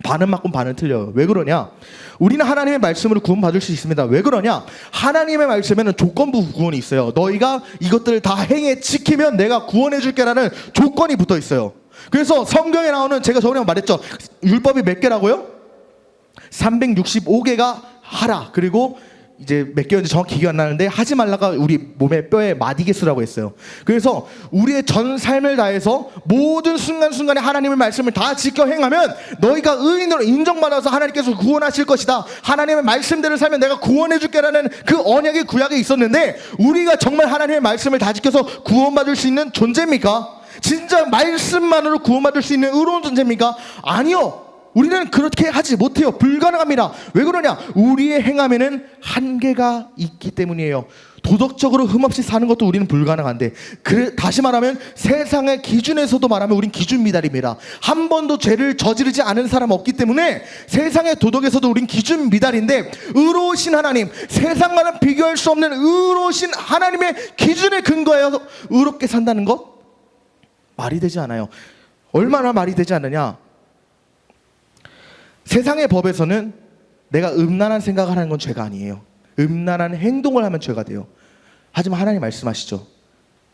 반은 맞고 반은 틀려요. 왜 그러냐? 우리는 하나님의 말씀으로 구원받을 수 있습니다. 왜 그러냐? 하나님의 말씀에는 조건부 구원이 있어요. 너희가 이것들을 다 행해 지키면 내가 구원해 줄게라는 조건이 붙어 있어요. 그래서 성경에 나오는, 제가 저번에 말했죠, 율법이 몇 개라고요? 365개가 하라. 그리고 이제 몇 개였는지 정확히 기억이 안 나는데 하지 말라가 우리 몸의 뼈에 마디게스라고 했어요. 그래서 우리의 전 삶을 다해서 모든 순간순간에 하나님의 말씀을 다 지켜 행하면 너희가 의인으로 인정받아서 하나님께서 구원하실 것이다. 하나님의 말씀대로 살면 내가 구원해 줄게라는 그 언약의 구약이 있었는데, 우리가 정말 하나님의 말씀을 다 지켜서 구원받을 수 있는 존재입니까? 진짜 말씀만으로 구원받을 수 있는 의로운 존재입니까? 아니요. 우리는 그렇게 하지 못해요. 불가능합니다. 왜 그러냐? 우리의 행함에는 한계가 있기 때문이에요. 도덕적으로 흠없이 사는 것도 우리는 불가능한데, 다시 말하면 세상의 기준에서도 말하면 우린 기준 미달입니다. 한 번도 죄를 저지르지 않은 사람 없기 때문에 세상의 도덕에서도 우린 기준 미달인데, 의로우신 하나님, 세상과는 비교할 수 없는 의로우신 하나님의 기준에 근거해서 의롭게 산다는 것? 말이 되지 않아요. 얼마나 말이 되지 않느냐? 세상의 법에서는 내가 음란한 생각을 하는 건 죄가 아니에요. 음란한 행동을 하면 죄가 돼요. 하지만 하나님 말씀하시죠.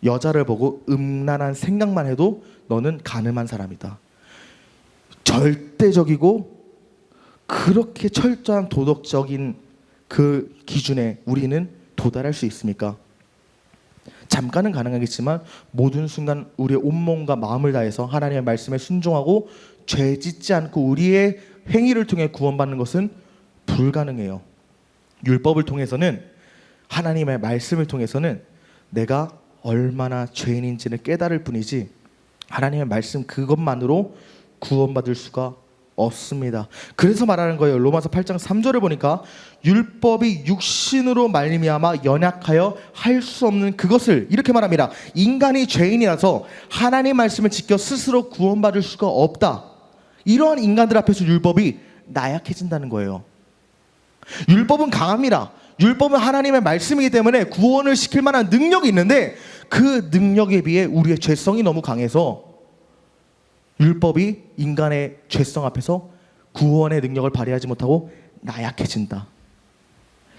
여자를 보고 음란한 생각만 해도 너는 간음한 사람이다. 절대적이고 그렇게 철저한 도덕적인 그 기준에 우리는 도달할 수 있습니까? 잠깐은 가능하겠지만 모든 순간 우리의 온몸과 마음을 다해서 하나님의 말씀에 순종하고 죄 짓지 않고 우리의 행위를 통해 구원받는 것은 불가능해요. 율법을 통해서는, 하나님의 말씀을 통해서는 내가 얼마나 죄인인지를 깨달을 뿐이지 하나님의 말씀 그것만으로 구원받을 수가 없습니다. 그래서 말하는 거예요. 로마서 8장 3절을 보니까 율법이 육신으로 말미암아 연약하여 할 수 없는 그것을 이렇게 말합니다. 인간이 죄인이라서 하나님의 말씀을 지켜 스스로 구원받을 수가 없다. 이러한 인간들 앞에서 율법이 나약해진다는 거예요. 율법은 강합니다. 율법은 하나님의 말씀이기 때문에 구원을 시킬 만한 능력이 있는데, 그 능력에 비해 우리의 죄성이 너무 강해서 율법이 인간의 죄성 앞에서 구원의 능력을 발휘하지 못하고 나약해진다.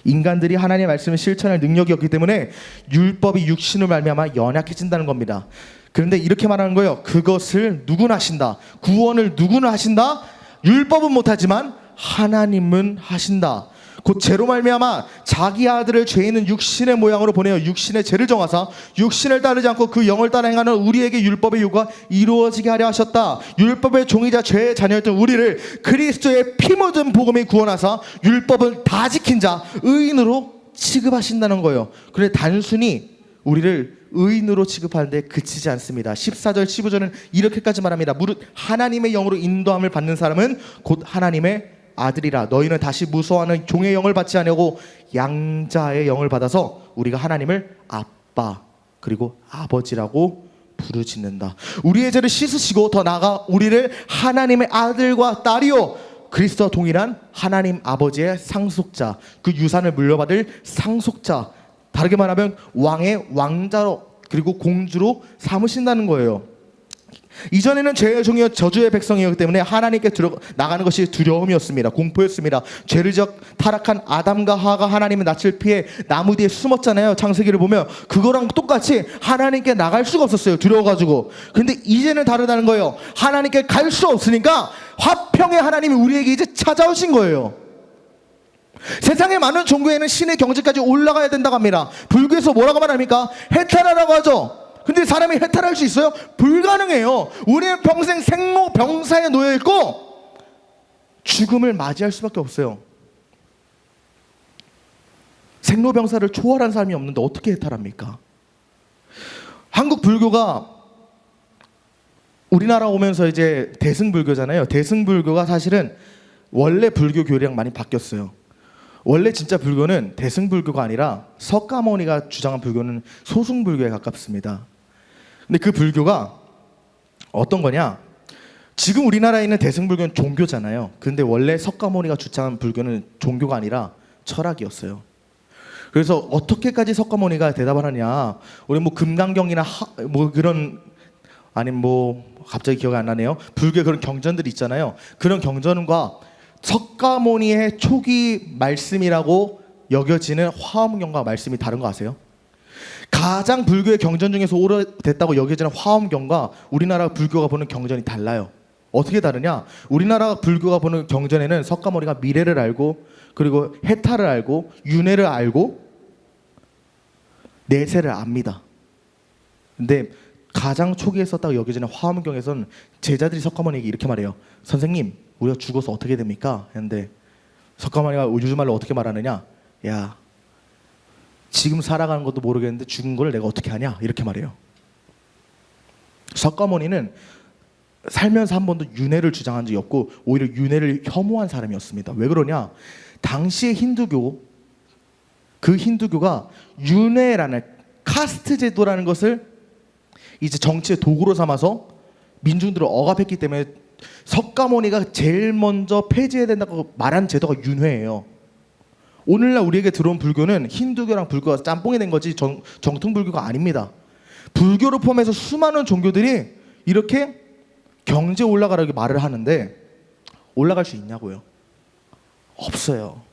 인간들이 하나님의 말씀을 실천할 능력이 없기 때문에 율법이 육신을 말미암아 연약해진다는 겁니다. 그런데 이렇게 말하는 거예요. 그것을 누구나 하신다. 구원을 누구나 하신다. 율법은 못하지만 하나님은 하신다. 곧 죄로 말미암아 자기 아들을 죄 있는 육신의 모양으로 보내어 육신의 죄를 정하사 육신을 따르지 않고 그 영을 따라 행하는 우리에게 율법의 요구가 이루어지게 하려 하셨다. 율법의 종이자 죄의 자녀였던 우리를 그리스도의 피 묻은 복음이 구원하사 율법을 다 지킨 자 의인으로 취급하신다는 거예요. 그런데 단순히 우리를 의인으로 취급하는데 그치지 않습니다. 14절 15절은 이렇게까지 말합니다. 무릇 하나님의 영으로 인도함을 받는 사람은 곧 하나님의 아들이라. 너희는 다시 무서워하는 종의 영을 받지 아니하고 양자의 영을 받아서 우리가 하나님을 아빠 그리고 아버지라고 부르짖는다. 우리의 죄를 씻으시고 더 나아가 우리를 하나님의 아들과 딸이요 그리스도와 동일한 하나님 아버지의 상속자, 그 유산을 물려받을 상속자, 다르게 말하면 왕의 왕자로 그리고 공주로 삼으신다는 거예요. 이전에는 죄의 종이요 저주의 백성이었기 때문에 하나님께 나가는 것이 두려움이었습니다. 공포였습니다. 죄를 지어 타락한 아담과 하와가 하나님의 낯을 피해 나무 뒤에 숨었잖아요. 창세기를 보면 그거랑 똑같이 하나님께 나갈 수가 없었어요. 두려워가지고. 근데 이제는 다르다는 거예요. 하나님께 갈 수 없으니까 화평의 하나님이 우리에게 이제 찾아오신 거예요. 세상의 많은 종교에는 신의 경지까지 올라가야 된다고 합니다. 불교에서 뭐라고 말합니까? 해탈하라고 하죠. 근데 사람이 해탈할 수 있어요? 불가능해요. 우리는 평생 생로병사에 놓여있고 죽음을 맞이할 수밖에 없어요. 생로병사를 초월한 사람이 없는데 어떻게 해탈합니까? 한국 불교가 우리나라 오면서 이제 대승불교잖아요. 대승불교가 사실은 원래 불교 교리랑 많이 바뀌었어요. 원래 진짜 불교는 대승불교가 아니라 석가모니가 주장한 불교는 소승불교에 가깝습니다. 근데 그 불교가 어떤 거냐? 지금 우리나라에 있는 대승불교는 종교잖아요. 근데 원래 석가모니가 주장한 불교는 종교가 아니라 철학이었어요. 그래서 어떻게까지 석가모니가 대답을 하냐? 우리 뭐 금강경이나 뭐 그런 아니면 뭐 갑자기 기억이 안 나네요. 불교의 그런 경전들이 있잖아요. 그런 경전과 석가모니의 초기 말씀이라고 여겨지는 화엄경과 말씀이 다른 거 아세요? 가장 불교의 경전 중에서 오래됐다고 여겨지는 화엄경과 우리나라 불교가 보는 경전이 달라요. 어떻게 다르냐? 우리나라 불교가 보는 경전에는 석가모니가 미래를 알고 그리고 해탈을 알고 윤회를 알고 내세를 압니다. 근데 가장 초기에 썼다고 여겨지는 화엄경에서는 제자들이 석가모니에게 이렇게 말해요. 선생님, 우리가 죽어서 어떻게 됩니까? 했는데 석가모니가 우주말로 어떻게 말하느냐? 야, 지금 살아가는 것도 모르겠는데 죽은 걸 내가 어떻게 하냐? 이렇게 말해요. 석가모니는 살면서 한 번도 윤회를 주장한 적이 없고 오히려 윤회를 혐오한 사람이었습니다. 왜 그러냐? 당시의 힌두교, 그 힌두교가 윤회라는 카스트 제도라는 것을 이제 정치의 도구로 삼아서 민중들을 억압했기 때문에 석가모니가 제일 먼저 폐지해야 된다고 말한 제도가 윤회예요. 오늘날 우리에게 들어온 불교는 힌두교랑 불교가 짬뽕이 된 거지 정통 불교가 아닙니다. 불교를 포함해서 수많은 종교들이 이렇게 경제 올라가라고 말을 하는데 올라갈 수 있냐고요? 없어요.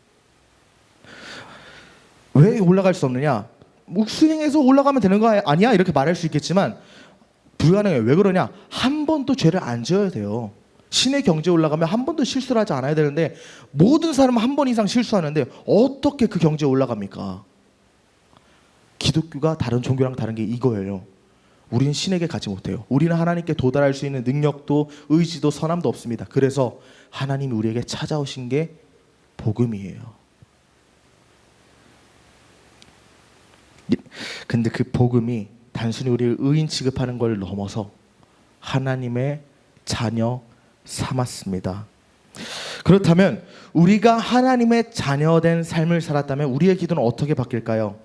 왜 올라갈 수 없느냐? 수행해서 올라가면 되는 거 아니야? 이렇게 말할 수 있겠지만 불가능해요. 왜 그러냐? 한 번도 죄를 안 지어야 돼요. 신의 경지에 올라가면 한 번도 실수를 하지 않아야 되는데 모든 사람은 한 번 이상 실수하는데 어떻게 그 경지에 올라갑니까? 기독교가 다른 종교랑 다른 게 이거예요. 우리는 신에게 가지 못해요. 우리는 하나님께 도달할 수 있는 능력도 의지도 선함도 없습니다. 그래서 하나님이 우리에게 찾아오신 게 복음이에요. 근데 그 복음이 단순히 우리를 의인 취급하는 걸 넘어서 하나님의 자녀 삼았습니다. 그렇다면 우리가 하나님의 자녀된 삶을 살았다면 우리의 기도는 어떻게 바뀔까요?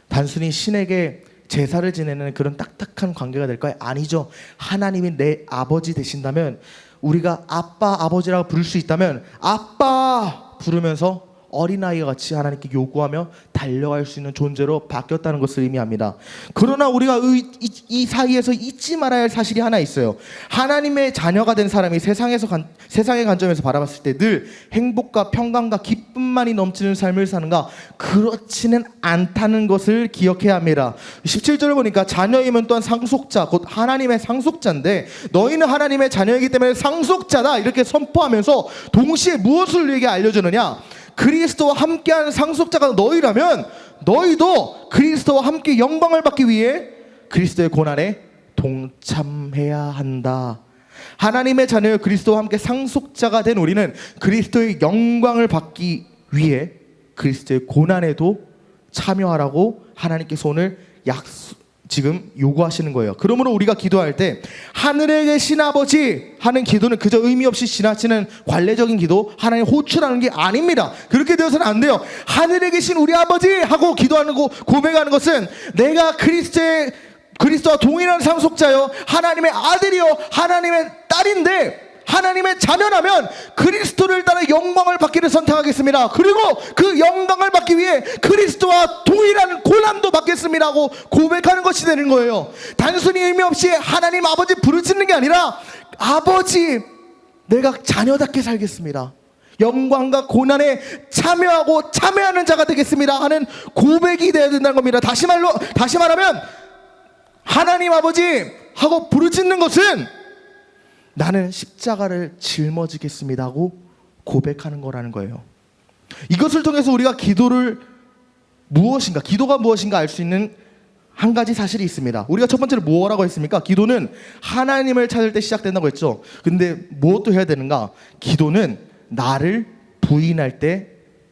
단순히 신에게 제사를 지내는 그런 딱딱한 관계가 될까요? 아니죠. 하나님이 내 아버지 되신다면 우리가 아빠 아버지라고 부를 수 있다면 아빠 부르면서 어린아이와 같이 하나님께 요구하며 달려갈 수 있는 존재로 바뀌었다는 것을 의미합니다. 그러나 우리가 이 사이에서 잊지 말아야 할 사실이 하나 있어요. 하나님의 자녀가 된 사람이 세상의 관점에서 바라봤을 때 늘 행복과 평강과 기쁨만이 넘치는 삶을 사는가? 그렇지는 않다는 것을 기억해야 합니다. 17절을 보니까 자녀이면 또한 상속자 곧 하나님의 상속자인데 너희는 하나님의 자녀이기 때문에 상속자다 이렇게 선포하면서 동시에 무엇을 우리에게 알려주느냐? 그리스도와 함께하는 상속자가 너희라면 너희도 그리스도와 함께 영광을 받기 위해 그리스도의 고난에 동참해야 한다. 하나님의 자녀여 그리스도와 함께 상속자가 된 우리는 그리스도의 영광을 받기 위해 그리스도의 고난에도 참여하라고 하나님께서 오늘 지금 요구하시는 거예요. 그러므로 우리가 기도할 때 하늘에 계신 아버지 하는 기도는 그저 의미 없이 지나치는 관례적인 기도, 하나님 호출하는 게 아닙니다. 그렇게 되어서는 안 돼요. 하늘에 계신 우리 아버지 하고 기도하는 거, 고백하는 것은 내가 그리스도와 동일한 상속자요, 하나님의 아들이요, 하나님의 딸인데 하나님의 자녀라면 그리스도를 따라 영광을 받기를 선택하겠습니다. 그리고 그 영광을 받기 위해 그리스도와 동일한 고난도 받겠습니다 하고 고백하는 것이 되는 거예요. 단순히 의미 없이 하나님 아버지 부르짖는 게 아니라 아버지 내가 자녀답게 살겠습니다, 영광과 고난에 참여하는 자가 되겠습니다 하는 고백이 되어야 된다는 겁니다. 다시 말하면 하나님 아버지 하고 부르짖는 것은 나는 십자가를 짊어지겠습니다 하고 고백하는 거라는 거예요. 이것을 통해서 우리가 기도가 무엇인가 알 수 있는 한 가지 사실이 있습니다. 우리가 첫 번째로 뭐라고 했습니까? 기도는 하나님을 찾을 때 시작된다고 했죠. 근데 무엇도 해야 되는가? 기도는 나를 부인할 때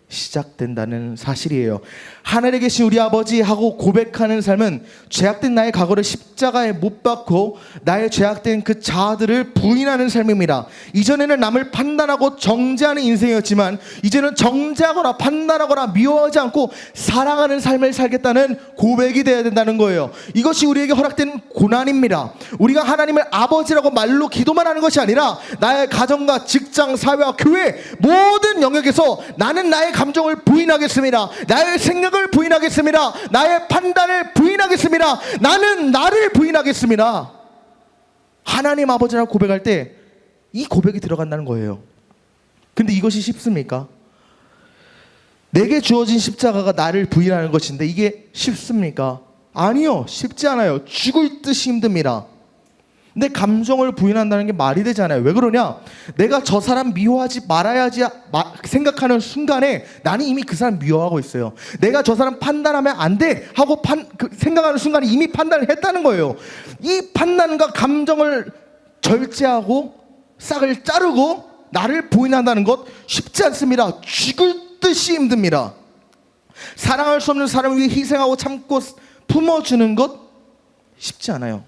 시작된다는 사실이에요. 하늘에 계신 우리 아버지 하고 고백하는 삶은 죄악된 나의 과거를 십자가에 못 박고 나의 죄악된 그 자아들을 부인하는 삶입니다. 이전에는 남을 판단하고 정죄하는 인생이었지만 이제는 정죄하거나 판단하거나 미워하지 않고 사랑하는 삶을 살겠다는 고백이 되어야 된다는 거예요. 이것이 우리에게 허락된 고난입니다. 우리가 하나님을 아버지라고 말로 기도만 하는 것이 아니라 나의 가정과 직장, 사회와 교회 모든 영역에서 나는 나의 감정을 부인하겠습니다. 나의 생각을 부인하겠습니다. 나의 판단을 부인하겠습니다. 나는 나를 부인하겠습니다. 하나님 아버지라고 고백할 때 이 고백이 들어간다는 거예요. 근데 이것이 쉽습니까? 내게 주어진 십자가가 나를 부인하는 것인데 이게 쉽습니까? 아니요, 쉽지 않아요. 죽을 듯이 힘듭니다. 내 감정을 부인한다는 게 말이 되지 않아요. 왜 그러냐? 내가 저 사람 미워하지 말아야지 생각하는 순간에 나는 이미 그 사람 미워하고 있어요. 내가 저 사람 판단하면 안 돼 하고 생각하는 순간에 이미 판단을 했다는 거예요. 이 판단과 감정을 절제하고 싹을 자르고 나를 부인한다는 것 쉽지 않습니다. 죽을 듯이 힘듭니다. 사랑할 수 없는 사람을 위해 희생하고 참고 품어주는 것 쉽지 않아요.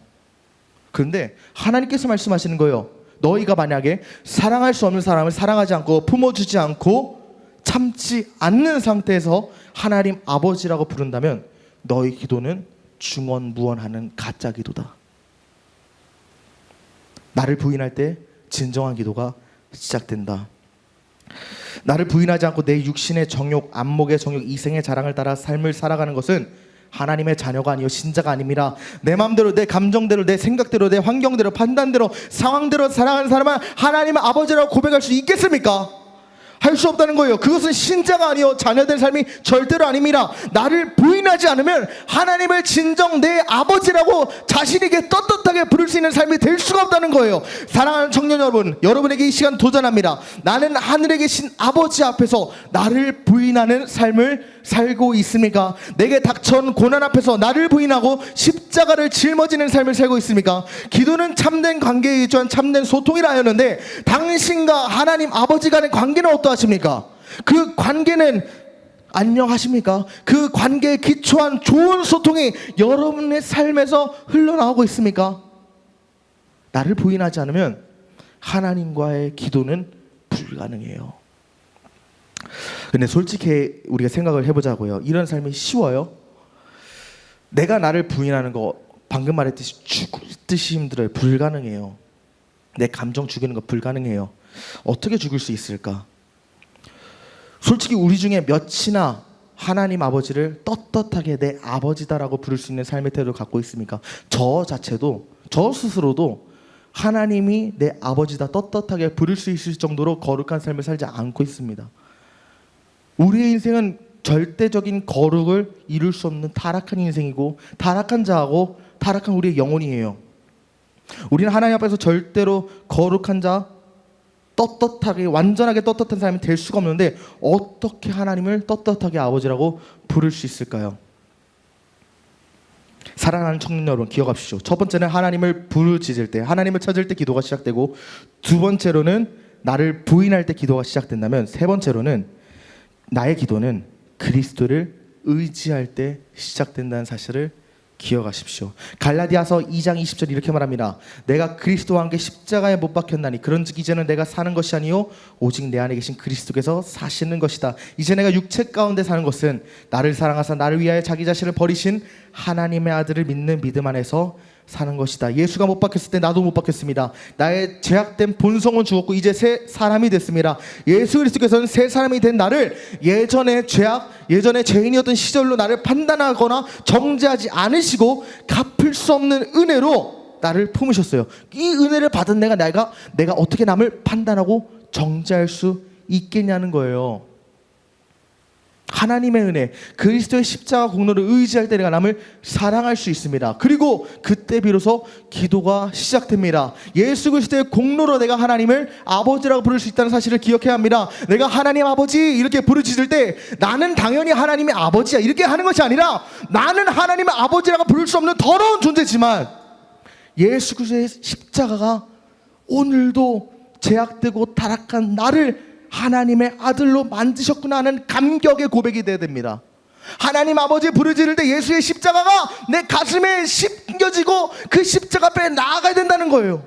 그런데 하나님께서 말씀하시는 거예요. 너희가 만약에 사랑할 수 없는 사람을 사랑하지 않고 품어주지 않고 참지 않는 상태에서 하나님 아버지라고 부른다면 너희 기도는 중언부언하는 가짜 기도다. 나를 부인할 때 진정한 기도가 시작된다. 나를 부인하지 않고 내 육신의 정욕, 안목의 정욕, 이생의 자랑을 따라 삶을 살아가는 것은 하나님의 자녀가 아니요 신자가 아닙니다. 내 마음대로, 내 감정대로, 내 생각대로, 내 환경대로, 판단대로, 상황대로 살아가는 사람은 하나님의 아버지라고 고백할 수 있겠습니까? 할 수 없다는 거예요. 그것은 신자가 아니요 자녀된 삶이 절대로 아닙니다. 나를 부인하지 않으면 하나님을 진정 내 아버지라고 자신에게 떳떳하게 부를 수 있는 삶이 될 수가 없다는 거예요. 사랑하는 청년 여러분, 여러분에게 이 시간 도전합니다. 나는 하늘에 계신 아버지 앞에서 나를 부인하는 삶을 살고 있습니까? 내게 닥쳐온 고난 앞에서 나를 부인하고 십자가를 짊어지는 삶을 살고 있습니까? 기도는 참된 관계에 의존한 참된 소통이라 하였는데 당신과 하나님 아버지 간의 관계는 어떠하십니까? 그 관계는 안녕하십니까? 그 관계에 기초한 좋은 소통이 여러분의 삶에서 흘러나오고 있습니까? 나를 부인하지 않으면 하나님과의 기도는 불가능해요. 근데 솔직히 우리가 생각을 해보자고요. 이런 삶이 쉬워요? 내가 나를 부인하는 거 방금 말했듯이 죽을 듯이 힘들어요. 불가능해요. 내 감정 죽이는 거 불가능해요. 어떻게 죽을 수 있을까? 솔직히 우리 중에 몇이나 하나님 아버지를 떳떳하게 내 아버지다라고 부를 수 있는 삶의 태도를 갖고 있습니까? 저 자체도, 저 스스로도 하나님이 내 아버지다 떳떳하게 부를 수 있을 정도로 거룩한 삶을 살지 않고 있습니다. 우리의 인생은 절대적인 거룩을 이룰 수 없는 타락한 인생이고 타락한 자하고 타락한 우리의 영혼이에요. 우리는 하나님 앞에서 절대로 거룩한 자, 떳떳하게 완전하게 떳떳한 사람이 될 수가 없는데 어떻게 하나님을 떳떳하게 아버지라고 부를 수 있을까요? 사랑하는 청년 여러분, 기억하십시오. 첫 번째는 하나님을 부르짖을 때, 하나님을 찾을 때 기도가 시작되고, 두 번째로는 나를 부인할 때 기도가 시작된다면, 세 번째로는 나의 기도는 그리스도를 의지할 때 시작된다는 사실을 기억하십시오. 갈라디아서 2장 20절 이렇게 말합니다. 내가 그리스도와 함께 십자가에 못 박혔나니 그런즉 이제는 내가 사는 것이 아니요 오직 내 안에 계신 그리스도께서 사시는 것이다. 이제 내가 육체 가운데 사는 것은 나를 사랑하사 나를 위하여 자기 자신을 버리신 하나님의 아들을 믿는 믿음 안에서 사는 것이다. 예수가 못 박혔을 때 나도 못 박혔습니다. 나의 죄악된 본성은 죽었고 이제 새 사람이 됐습니다. 예수 그리스도께서는 새 사람이 된 나를 예전에 죄인이었던 시절로 나를 판단하거나 정죄하지 않으시고 갚을 수 없는 은혜로 나를 품으셨어요. 이 은혜를 받은 내가 어떻게 남을 판단하고 정죄할 수 있겠냐는 거예요. 하나님의 은혜, 그리스도의 십자가 공로를 의지할 때 내가 남을 사랑할 수 있습니다. 그리고 그때 비로소 기도가 시작됩니다. 예수 그리스도의 공로로 내가 하나님을 아버지라고 부를 수 있다는 사실을 기억해야 합니다. 내가 하나님 아버지 이렇게 부르짖을 때 나는 당연히 하나님의 아버지야 이렇게 하는 것이 아니라 나는 하나님의 아버지라고 부를 수 없는 더러운 존재지만 예수 그리스도의 십자가가 오늘도 죄악되고 타락한 나를 하나님의 아들로 만드셨구나 하는 감격의 고백이 되어야 됩니다. 하나님 아버지 부르짖을 때 예수의 십자가가 내 가슴에 심겨지고 그 십자가 앞에 나아가야 된다는 거예요.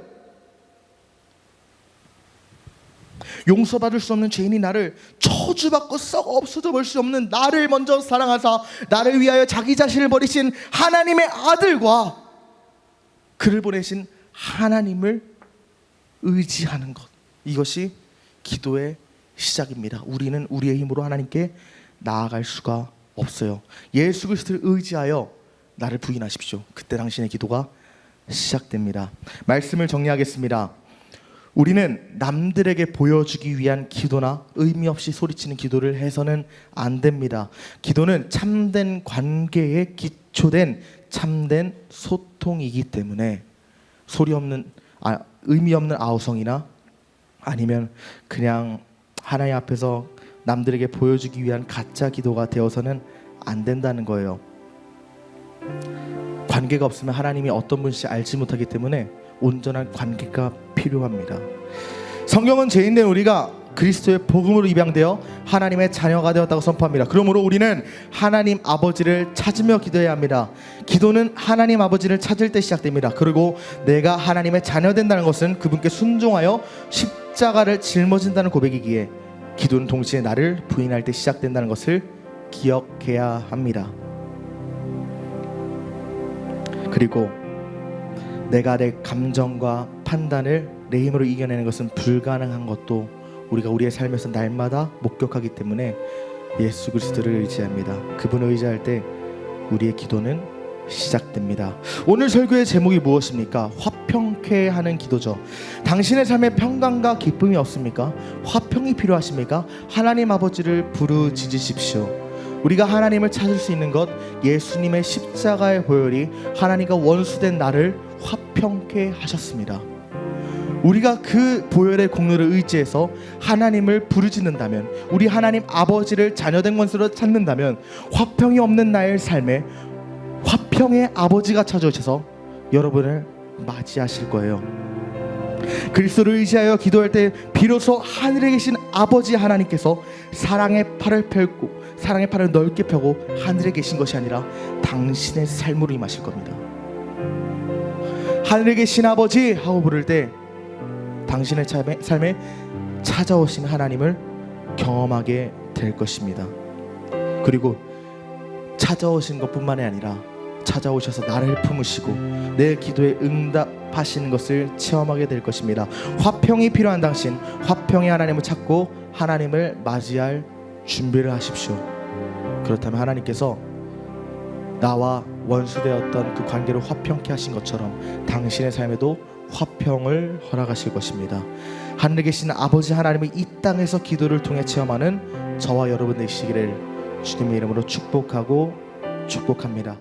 용서받을 수 없는 죄인이 나를 저주받고 썩 없어져 볼 수 없는 나를 먼저 사랑하사 나를 위하여 자기 자신을 버리신 하나님의 아들과 그를 보내신 하나님을 의지하는 것, 이것이 기도의 시작입니다. 우리는 우리의 힘으로 하나님께 나아갈 수가 없어요. 예수 그리스도를 의지하여 나를 부인하십시오. 그때 당신의 기도가 시작됩니다. 말씀을 정리하겠습니다. 우리는 남들에게 보여주기 위한 기도나 의미 없이 소리치는 기도를 해서는 안 됩니다. 기도는 참된 관계에 기초된 참된 소통이기 때문에 의미 없는 아우성이나 아니면 그냥 하나님 앞에서 남들에게 보여주기 위한 가짜 기도가 되어서는 안 된다는 거예요. 관계가 없으면 하나님이 어떤 분인지 알지 못하기 때문에 온전한 관계가 필요합니다. 성경은 죄인된 우리가 그리스도의 복음으로 입양되어 하나님의 자녀가 되었다고 선포합니다. 그러므로 우리는 하나님 아버지를 찾으며 기도해야 합니다. 기도는 하나님 아버지를 찾을 때 시작됩니다. 그리고 내가 하나님의 자녀 된다는 것은 그분께 순종하여 십자가를 짊어진다는 고백이기에 기도는 동시에 나를 부인할 때 시작된다는 것을 기억해야 합니다. 그리고 내가 내 감정과 판단을 내 힘으로 이겨내는 것은 불가능한 것도 우리가 우리의 삶에서 날마다 목격하기 때문에 예수 그리스도를 의지합니다. 그분을 의지할 때 우리의 기도는 시작됩니다. 오늘 설교의 제목이 무엇입니까? 화평케 하는 기도죠. 당신의 삶에 평강과 기쁨이 없습니까? 화평이 필요하십니까? 하나님 아버지를 부르짖으십시오. 우리가 하나님을 찾을 수 있는 것, 예수님의 십자가의 보혈이 하나님과 원수된 나를 화평케 하셨습니다. 우리가 그 보혈의 공로를 의지해서 하나님을 부르짖는다면, 우리 하나님 아버지를 자녀된 것으로 찾는다면 화평이 없는 나의 삶에 화평의 아버지가 찾아오셔서 여러분을 맞이하실 거예요. 그리스도를 의지하여 기도할 때 비로소 하늘에 계신 아버지 하나님께서 사랑의 팔을 펼고 사랑의 팔을 넓게 펴고 하늘에 계신 것이 아니라 당신의 삶으로 임하실 겁니다. 하늘에 계신 아버지 하고 부를 때 당신의 삶에 찾아오신 하나님을 경험하게 될 것입니다. 그리고 찾아오신 것뿐만이 아니라 찾아오셔서 나를 품으시고 내 기도에 응답하시는 것을 체험하게 될 것입니다. 화평이 필요한 당신, 화평의 하나님을 찾고 하나님을 맞이할 준비를 하십시오. 그렇다면 하나님께서 나와 원수되었던 그 관계를 화평케 하신 것처럼 당신의 삶에도 화평을 허락하실 것입니다. 하늘에 계신 아버지 하나님을 이 땅에서 기도를 통해 체험하는 저와 여러분 되시기를 주님의 이름으로 축복합니다.